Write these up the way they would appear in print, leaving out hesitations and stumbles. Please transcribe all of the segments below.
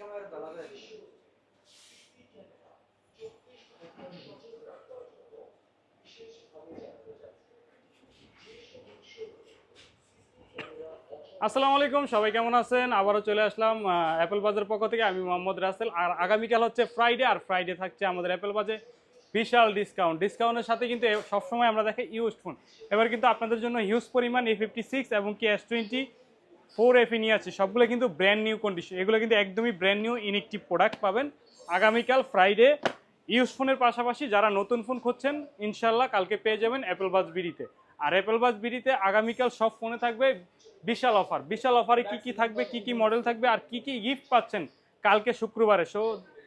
আসসালামু আলাইকুম, সবাই কেমন আছেন? আবারও চলে আসলাম অ্যাপেল বাজের পক্ষ থেকে। আমি মোহাম্মদ রাসেল। আর আগামীকাল হচ্ছে ফ্রাইডে, আর ফ্রাইডে থাকছে আমাদের অ্যাপেল বাজে বিশাল ডিসকাউন্টের সাথে কিন্তু সবসময় আমরা দেখি ইউজড ফোন। এবার কিন্তু আপনাদের জন্য হিউজ পরিমাণ A56 এবং কি S24 FE নিয়ে আছে। সবগুলো কিন্তু ব্র্যান্ড নিউ কন্ডিশন, এগুলো কিন্তু একদমই ব্র্যান্ড নিউ ইনএক্টিভ প্রোডাক্ট পাবেন আগামীকাল ফ্রাইডে। ইউজ ফোনের পাশাপাশি যারা নতুন ফোন খুঁজছেন ইনশাল্লাহ কালকে পেয়ে যাবেন অ্যাপেল বাজ বিডিতে। আর অ্যাপেল বাজ বিডিতে আগামীকাল সব ফোনে থাকবে বিশাল অফার। বিশাল অফারে কি কি থাকবে, কি কি মডেল থাকবে, আর কি কি গিফট পাচ্ছেন কালকে শুক্রবারে। সো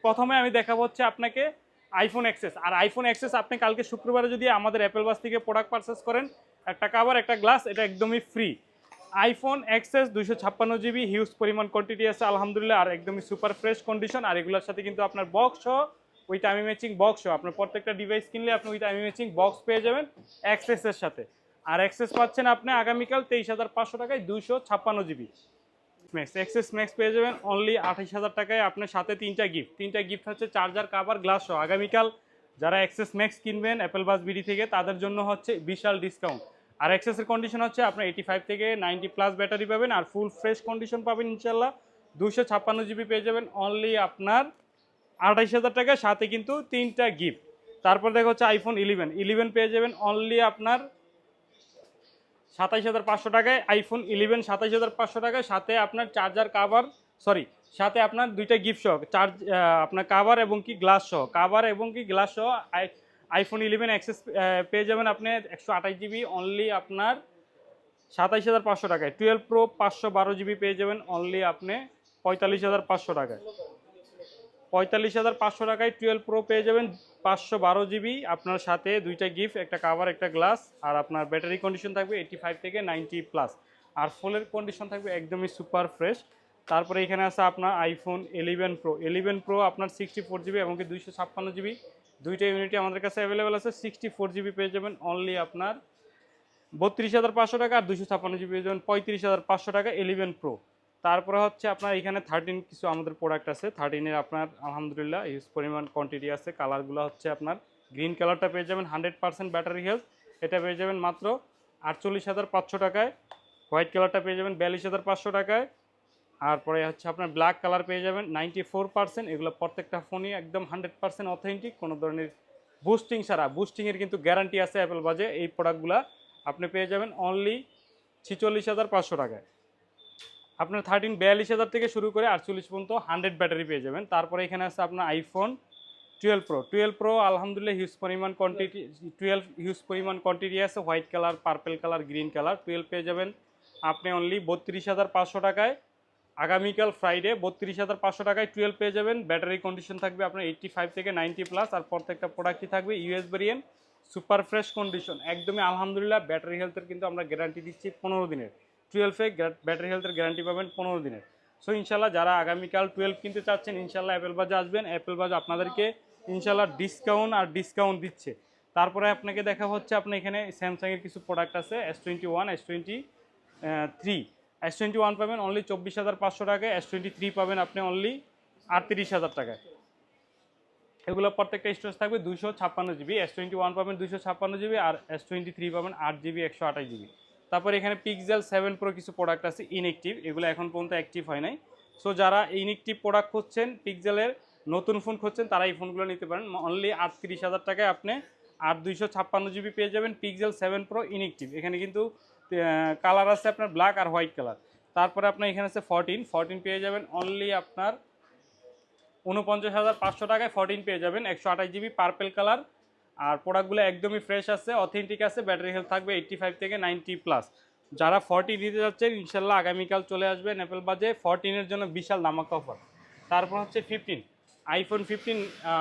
প্রথমে আমি দেখাবো হচ্ছে আপনাকে আইফোন এক্সেস। আর আইফোন এক্সেস আপনি কালকে শুক্রবারে যদি আমাদের অ্যাপেল বাস থেকে প্রোডাক্ট পারচেস করেন, একটা কাভার একটা গ্লাস, এটা একদমই free. IPhone XS 256 GB, huge পরিমাণ কোয়ান্টিটি আছে আলহামদুলিল্লাহ, আর একদমই সুপার ফ্রেশ কন্ডিশন। আর এগুলোর সাথে কিন্তু আপনার বক্স সহ, উইথ টাইমি ম্যাচিং বক্স সহ, আপনার প্রত্যেকটা ডিভাইস কিনলে আপনি উইথ টাইমি ম্যাচিং বক্স পেয়ে যাবেন এক্সেসের সাথে। আর এক্সেস পাচ্ছেন আপনি আগামীকাল 23,500 টাকায় 256 GB ম্যাক্স। এক্সেস ম্যাক্স পেয়ে যাবেন অনলি 28,000 টাকায়। আপনার সাথে তিনটা গিফট হচ্ছে চার্জার, কাভার, গ্লাস সহ। আগামীকাল যারা এক্সেস ম্যাক্স কিনবেন অ্যাপেল বাস বিডি থেকে তাদের জন্য হচ্ছে বিশাল ডিসকাউন্ট। আর এক্সেসের কন্ডিশন হচ্ছে আপনার 85 থেকে 90+ ব্যাটারি পাবেন, আর ফুল ফ্রেশ কন্ডিশন পাবেন ইনশাল্লাহ। 256 GB পেয়ে যাবেন অনলি আপনার 28,000 টাকায়, সাথে কিন্তু তিনটা গিফট। তারপর দেখা হচ্ছে আইফোন 11 পেয়ে যাবেন অনলি আপনার 27,500 টাকায়। আইফোন 11 27,500 টাকায়, সাথে আপনার চার্জার, কাভার, সাথে আপনার দুইটা গিফট সহ, আপনার কাভার এবং কি গ্লাস সহ আইফোন 11 অ্যাক্সেস পেয়ে যাবেন আপনি 128 GB অনলি আপনার 27,500 টাকায়। 12 প্রো 512 GB পেয়ে যাবেন অনলি আপনি 45,500 টাকায়। 45,500 টাকায় 12 প্রো পেয়ে যাবেন 512 GB, আপনার সাথে দুইটা গিফট, একটা কাভার একটা গ্লাস। আর আপনার ব্যাটারি কন্ডিশন থাকবে 85 থেকে 90+, আর ফুলের কন্ডিশন থাকবে একদমই সুপার ফ্রেশ। তারপরে এখানে আছে আপনার আইফোন 11 প্রো আপনার 64 GB এবং কি 256 GB, দুইটা ইউনিটই আমাদের কাছে অ্যাভেলেবেল আছে। 64 GB পেয়ে যাবেন অনলি আপনার 32,500 টাকা, আর 256 GB পেয়ে যাবেন 35,500 টাকা 11 প্রো। তারপরে হচ্ছে আপনার এখানে 13 কিছু আমাদের প্রোডাক্ট আছে। 13-এর আপনার আলহামদুলিল্লাহ হিউজ পরিমাণ কোয়ান্টিটি আছে। কালারগুলো হচ্ছে আপনার গ্রিন কালারটা পেয়ে যাবেন 100% ব্যাটারি হেলথ, এটা পেয়ে যাবেন মাত্র 48,500 টাকায়। হোয়াইট কালারটা পেয়ে যাবেন 42,500 টাকায়। আর পরে হচ্ছে আপনার ব্ল্যাক কালার পেয়ে যাবেন 94%। এগুলো প্রত্যেকটা ফোনই একদম 100% অথেন্টিক, কোনো ধরনের বুস্টিং ছাড়া। বুস্টিংয়ের কিন্তু গ্যারান্টি আছে অ্যাপেল বাজে। এই প্রোডাক্টগুলো আপনি পেয়ে যাবেন অনলি 46,500 টাকায়। আপনার 42,000 থেকে শুরু করে 48 পর্যন্ত 100 ব্যাটারি পেয়ে যাবেন। তারপরে এখানে আছে আপনার আইফোন 12 প্রো আলহামদুলিল্লাহ হিউজ পরিমাণ কোয়ান্টিটি আছে। White colour, purple colour, green colour. 12 পেয়ে যাবেন আপনি অনলি 32,500 টাকায়। আগামীকাল ফ্রাইডে 32,500 টাকায় 12 পেয়ে যাবেন। ব্যাটারি কন্ডিশন থাকবে আপনার 85 থেকে 90+, আর প্রত্যেকটা প্রোডাক্টই থাকবে US variant, super fresh condition একদমই আলহামদুলিল্লাহ। ব্যাটারি হেলথের কিন্তু আমরা গ্যারান্টি দিচ্ছি 15 দিনের। 12-এ ব্যাটারি হেলথের গ্যারান্টি পাবেন 15 দিনের। সো ইনশাল্লাহ যারা আগামীকাল 12 কিনতে চাচ্ছেন ইনশাল্লাহ অ্যাপেল বাজে আসবেন। অ্যাপেল বাজ আপনাদেরকে ইনশাল্লাহ ডিসকাউন্ট দিচ্ছে। তারপরে আপনাকে দেখা হচ্ছে আপনার এখানে স্যামসাংয়ের কিছু প্রোডাক্ট আছে। S21, S21 পাবেন অনলি 24,500 টাকায়। S23 পাবেন আপনি অনলি 38,000 টাকায়। এগুলো প্রত্যেকটা স্টোরেজ থাকবে 256 GB। S21 পাবেন 256 GB, আর S23 পাবেন 8 GB 128 GB। তারপর এখানে পিক্সেল 7 প্রো কিছু প্রোডাক্ট আছে ইনএক্টিভ, এগুলো এখন পর্যন্ত অ্যাক্টিভ হয় নাই। সো যারা ইনএক্টিভ প্রোডাক্ট খুঁজছেন, পিক্সেলের নতুন ফোন খুঁজছেন, তারা এই ফোনগুলো নিতে পারেন অনলি 38,000 টাকায়। আপনি 256 GB পেয়ে যাবেন পিক্সেল 7 প্রো ইনএক্টিভ। এখানে কিন্তু কালার আছে আপনার ব্ল্যাক আর হোয়াইট কালার। তারপরে আপনার এখানে আছে 14 পেয়ে যাবেন অনলি আপনার 49,500 টাকায়। 14 পেয়ে যাবেন 128 GB পার্পেল কালার। আর প্রোডাক্টগুলো একদমই ফ্রেশ আছে, অথেন্টিক আছে। ব্যাটারি হেলথ থাকবে 85 থেকে 90+। যারা 40 নিতে যাচ্ছেন ইনশাল্লাহ আগামীকাল চলে আসবেন অ্যাপেল বাজে। 14-এর জন্য বিশাল ধামাকা অফার। তারপর হচ্ছে আইফোন 15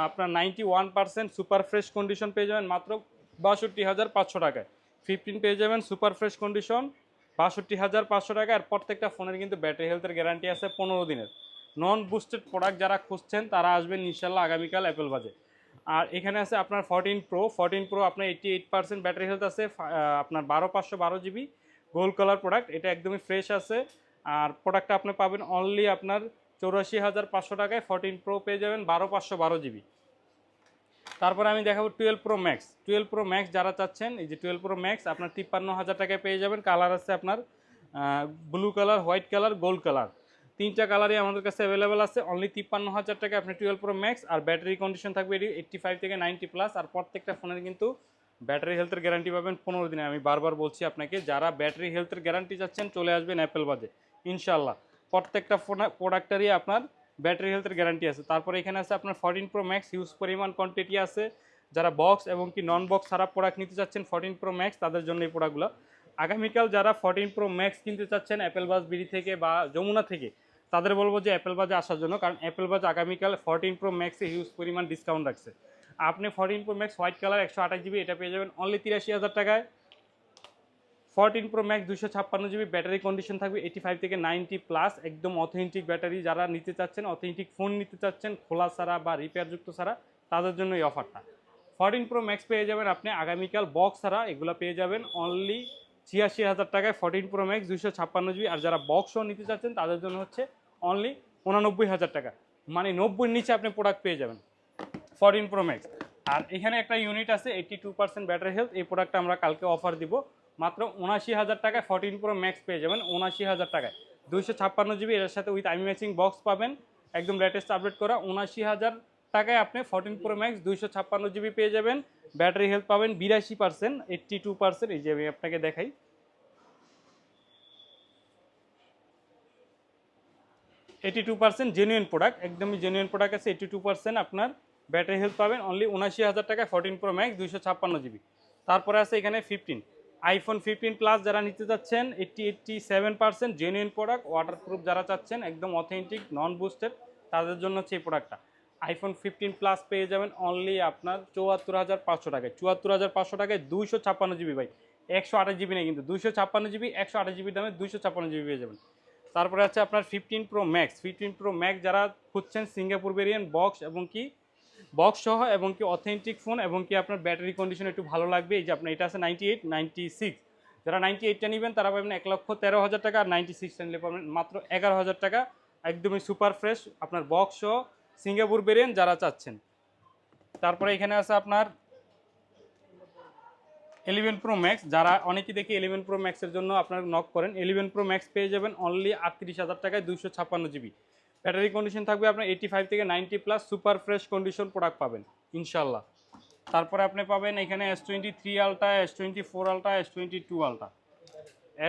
আপনার 91% সুপার ফ্রেশ কন্ডিশন পেয়ে যাবেন মাত্র 62,500 টাকায়। 15 পেয়ে যাবেন সুপার ফ্রেশ কন্ডিশন 62,500 টাকা। আর প্রত্যেকটা ফোনের কিন্তু ব্যাটারি হেলথের গ্যারান্টি আছে 15 দিনের। নন বুস্টেড প্রোডাক্ট যারা খুঁজছেন তারা আসবেন ইনশাল্লাহ আগামীকাল অ্যাপেল বাজে। আর এখানে আছে আপনার 14 প্রো আপনার 88% ব্যাটারি হেলথ আছে। আপনার 512 GB গোল্ড কালার প্রোডাক্ট, এটা একদমই ফ্রেশ আছে। আর প্রোডাক্টটা আপনি পাবেন অনলি আপনার 84,500 টাকায় 14 প্রো পেয়ে যাবেন 12/512 জিবি। তারপরে আমি দেখাবো 12 প্রো ম্যাক্স। 12 প্রো ম্যাক্স যারা চাচ্ছেন, এই যে 12 প্রো ম্যাক্স আপনার 53,000 টাকায় পেয়ে যাবেন। কালার আছে আপনার blue colour, white colour, gold colour, তিনটা কালারই আমাদের কাছে অ্যাভেলেবেল আছে। অনলি 53,000 টাকায় আপনি 12 প্রো ম্যাক্স। আর ব্যাটারি কন্ডিশন থাকবে এটি 85 থেকে 90+। আর প্রত্যেকটা ফোনের কিন্তু ব্যাটারি হেলথের গ্যারান্টি পাবেন 15 দিনে। আমি বারবার বলছি আপনাকে, যারা ব্যাটারি হেলথের গ্যারান্টি চাচ্ছেন চলে আসবেন অ্যাপেল বাজে ইনশাল্লাহ। প্রত্যেকটা ফোন প্রোডাক্টারই আপনার ব্যাটারি হেলথের গ্যারান্টি আছে। তারপরে এখানে আছে আপনার 14 প্রো ম্যাক্স, হিউজ পরিমাণ কোয়ান্টিটি আছে। যারা বক্স এবং কি নন বক্স সারা প্রোডাক্ট নিতে চাচ্ছেন 14 প্রো ম্যাক্স, তাদের জন্য এই প্রোডাক্টগুলো। আগামীকাল যারা 14 প্রো ম্যাক্স কিনতে চাচ্ছেন অ্যাপেল বাজ বিডি থেকে বা যমুনা থেকে, তাদের বলবো যে অ্যাপেল বাজে আসার জন্য, কারণ অ্যাপেল বাজ আগামীকাল 14 প্রো ম্যাক্সে হিউজ পরিমাণ ডিসকাউন্ট রাখছে। আপনি 14 pro max white colour 128 GB এটা পেয়ে যাবেন অনলি 83,000 টাকায়। 14 pro max 256 GB, battery condition থাকবে 85 থেকে 90+। একদম অথেন্টিক ব্যাটারি, যারা নিতে চাচ্ছেন অথেন্টিক ফোন নিতে চাচ্ছেন খোলা ছাড়া বা রিপেয়ারযুক্ত ছাড়া, তাদের জন্য এই অফারটা। 14 প্রো ম্যাক্স পেয়ে যাবেন আপনি আগামীকাল বক্স ছাড়া, এগুলো পেয়ে যাবেন অনলি 86,000 টাকায় 14 প্রো ম্যাক্স 256 জিবি। আর যারা বক্সও নিতে চাচ্ছেন তাদের জন্য হচ্ছে অনলি 89,000 টাকা, মানে 90-র নিচে আপনি প্রোডাক্ট পেয়ে যাবেন 14 প্রো ম্যাক্স। আর এখানে একটা ইউনিট আছে 82% ব্যাটারি হেলথ, এই প্রোডাক্টটা আমরা কালকে অফার দিব মাত্র 79,000 টাকায় 14 প্রো ম্যাক্স পেয়ে যাবেন 79,000 টাকায় 256 জিবি। এর সাথে উইথ আইমি ম্যাচিং বক্স পাবেন, একদম লেটেস্ট আপডেট করা। 79,000 টাকায় আপনি 14 প্রো ম্যাক্স 256 জিবি পেয়ে যাবেন। ব্যাটারি হেলথ পাবেন 82%, 82%। এই যে আমি আপনাকে দেখাই, 82% জেনুইন প্রোডাক্ট, একদমই জেনুইন প্রোডাক্ট আছে। 82% আপনার ব্যাটারি হেলথ পাবেন অনলি 79,000 টাকায় 14 প্রো ম্যাক্স 256 জিবি। তারপরে আছে এখানে 15 আইফোন 15 প্লাস যারা নিতে চাচ্ছেন 87% জেনুইন প্রোডাক্ট, ওয়াটারপ্রুফ যারা চাচ্ছেন একদম অথেন্টিক নন বুস্টেড, তাদের জন্য হচ্ছে এই প্রোডাক্টটা। আইফোন 15 প্লাস পেয়ে যাবেন অনলি আপনার 74,500 টাকায়। 74,500 টাকায় 256 জিবি ভাই, 128 জিবি নেই কিন্তু, 256 জিবি 128 জিবির দামে 256 জিবি পেয়ে যাবেন। তারপরে আছে আপনার 15 প্রো ম্যাক্স। 15 প্রো ম্যাক্স যারা খুঁজছেন সিঙ্গাপুর ভেরিয়েন্ট বক্স এবং কি বক্স সহ এবং কি অথেন্টিক ফোন এবং কি আপনার ব্যাটারি কন্ডিশন একটু ভালো লাগবে, এই যে আপনার এটা আছে 98, 96। যারা 98টা নেবেন তারা পাবেন 1,13,000 টাকা। আর 96টা নিলে পাবেন মাত্র 11,000 টাকা, একদমই সুপার ফ্রেশ আপনার বক্স সহ সিঙ্গাপুর ভেরিয়েন্ট যারা চাচ্ছেন। তারপরে এখানে আছে আপনার 11 প্রো ম্যাক্স, যারা অনেকেই দেখি 11 প্রো ম্যাক্সের জন্য আপনারা নক করেন। 11 প্রো ম্যাক্স পেয়ে যাবেন অনলি 38,000 টাকায় 256 জিবি। ব্যাটারি কন্ডিশন থাকবে আপনার 85 থেকে 90+, সুপার ফ্রেশ কন্ডিশন প্রোডাক্ট পাবেন ইনশাল্লাহ। তারপরে আপনি পাবেন এখানে S23 ultra, S24 ultra, S22 ultra.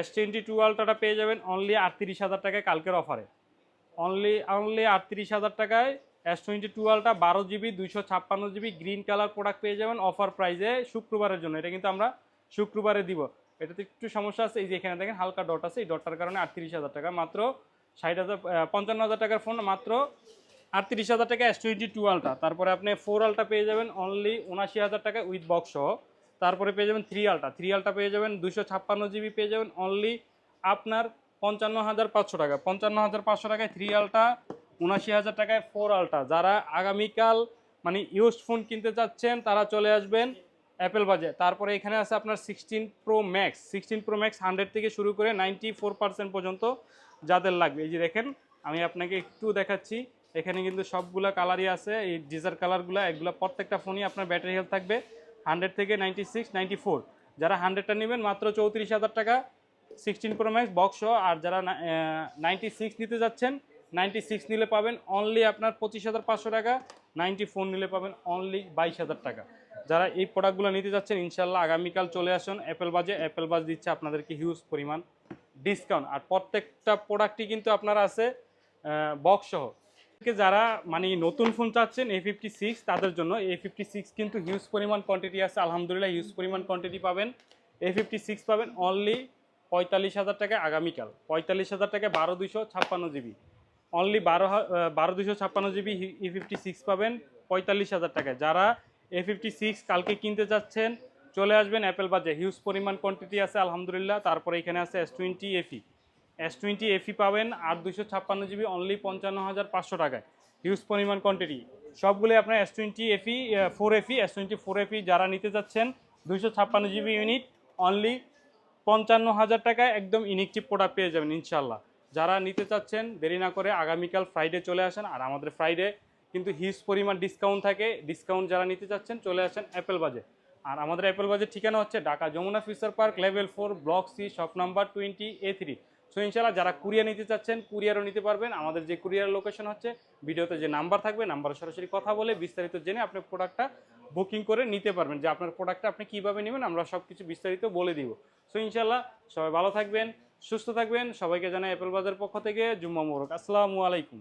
S22 আলট্রাটা পেয়ে যাবেন অনলি 38,000 টাকায় কালকের অফারে, অনলি 38,000 টাকায় S22 ultra 12 GB 256 GB green colour product পেয়ে যাবেন অফার প্রাইসে শুক্রবারের জন্য। এটা কিন্তু আমরা শুক্রবারে দিব, এটাতে একটু সমস্যা আছে, এই যে এখানে দেখেন হালকা ডট আছে, এই ডটটার কারণে 38,000 টাকা, মাত্র 55,000 টাকার ফোন মাত্র 38,000 টাকা S22 আলট্রা। তারপরে আপনি 4 আলট্রা পেয়ে যাবেন অনলি 79,000 টাকা উইথ বক্স সহ। তারপরে পেয়ে যাবেন 3 আলট্রা, 3 আলট্রা পেয়ে যাবেন 256 জিবি পেয়ে যাবেন অনলি আপনার 55,500 টাকা। 55,500 টাকায় 3 আলট্রা, 79,000 টাকায় 4 আলট্রা। যারা আগামীকাল মানে ইউজড ফোন কিনতে চাচ্ছেন তারা চলে আসবেন অ্যাপেল বাজে। তারপরে এখানে আছে আপনার 16 প্রো ম্যাক্স। 16 প্রো ম্যাক্স 100 থেকে শুরু করে 94% পর্যন্ত যাদের লাগবে, এই যে দেখেন আমি আপনাকে একটু দেখাচ্ছি, এখানে কিন্তু সবগুলা কালারই আছে, এই ডিজার কালারগুলো, এগুলো প্রত্যেকটা ফোনই আপনার ব্যাটারি হেলথ থাকবে 100 থেকে 96, 94। যারা 100টা নেবেন মাত্র 34,000 টাকা 16 প্রো ম্যাক্স বক্স সহ। আর যারা 96 নিতে যাচ্ছেন 96 নিলে পাবেন অনলি আপনার 25,500 টাকা, 94 নিলে পাবেন অনলি 22,000 টাকা। যারা এই প্রোডাক্টগুলো নিতে যাচ্ছেন ইনশাল্লাহ আগামীকাল চলে আসুন অ্যাপেল বাজে। অ্যাপেল বাজ দিচ্ছে আপনাদেরকে হিউজ পরিমাণ ডিসকাউন্ট, আর প্রত্যেকটা প্রোডাক্টই কিন্তু আপনার আছে বক্স সহ। যারা মানে নতুন ফোন চাচ্ছেন A56 তাদের জন্য A56 কিন্তু হিউজ পরিমাণ কোয়ান্টিটি আছে, আলহামদুলিল্লাহ হিউজ পরিমাণ কোয়ান্টিটি পাবেন। A56 পাবেন অনলি 45,000 টাকায় আগামীকাল, 45,000 টাকায় 12,256 জিবি, অনলি 12,256 জিবি A56 পাবেন 45,000 টাকায়। যারা A56 কালকে কিনতে চাচ্ছেন চলে আসবেন অ্যাপেল বাজে, হিউজ পরিমাণ কোয়ান্টিটি আছে আলহামদুলিল্লাহ। তারপরে এখানে আছে S20 FE, S20 FE পাবেন 8,256 জিবি অনলি 55,500 টাকায়, হিউজ পরিমাণ কোয়ান্টিটি সবগুলো আপনার S20 FE 4FE S24 FE যারা নিতে যাচ্ছেন 256 জিবি ইউনিট অনলি 55,000 টাকায় একদম ইনিক চিপ প্রোডাক্ট পেয়ে যাবেন ইনশাল্লাহ। যারা নিতে চাচ্ছেন দেরি না করে আগামীকাল ফ্রাইডে চলে আসেন। আর আমাদের ফ্রাইডে কিন্তু হিউজ পরিমাণ ডিসকাউন্ট থাকে। ডিসকাউন্ট যারা নিতে চাচ্ছেন চলে আসেন অ্যাপেল বাজে। আর আমাদের অ্যাপেল বাজের ঠিকানা হচ্ছে Dhaka Jamuna future park level 4 block C shop number 20A3। So ইনশাল্লাহ যারা কুরিয়ার নিতে চাচ্ছেন কুরিয়ারও নিতে পারবেন। আমাদের যে কুরিয়ার লোকেশন হচ্ছে ভিডিওতে যে নাম্বার থাকবে, নাম্বারে সরাসরি কথা বলে বিস্তারিত জেনে আপনি প্রোডাক্টটা বুকিং করে নিতে পারবেন, যে আপনার প্রোডাক্টটা আপনি কীভাবে নেবেন আমরা সব কিছু বিস্তারিত বলে দিব। সো ইনশাল্লাহ সবাই ভালো থাকবেন, সুস্থ থাকবেন। সবাইকে জানাই অ্যাপেল বাজার পক্ষ থেকে জুম্মা মোবারক। আসসালামু আলাইকুম।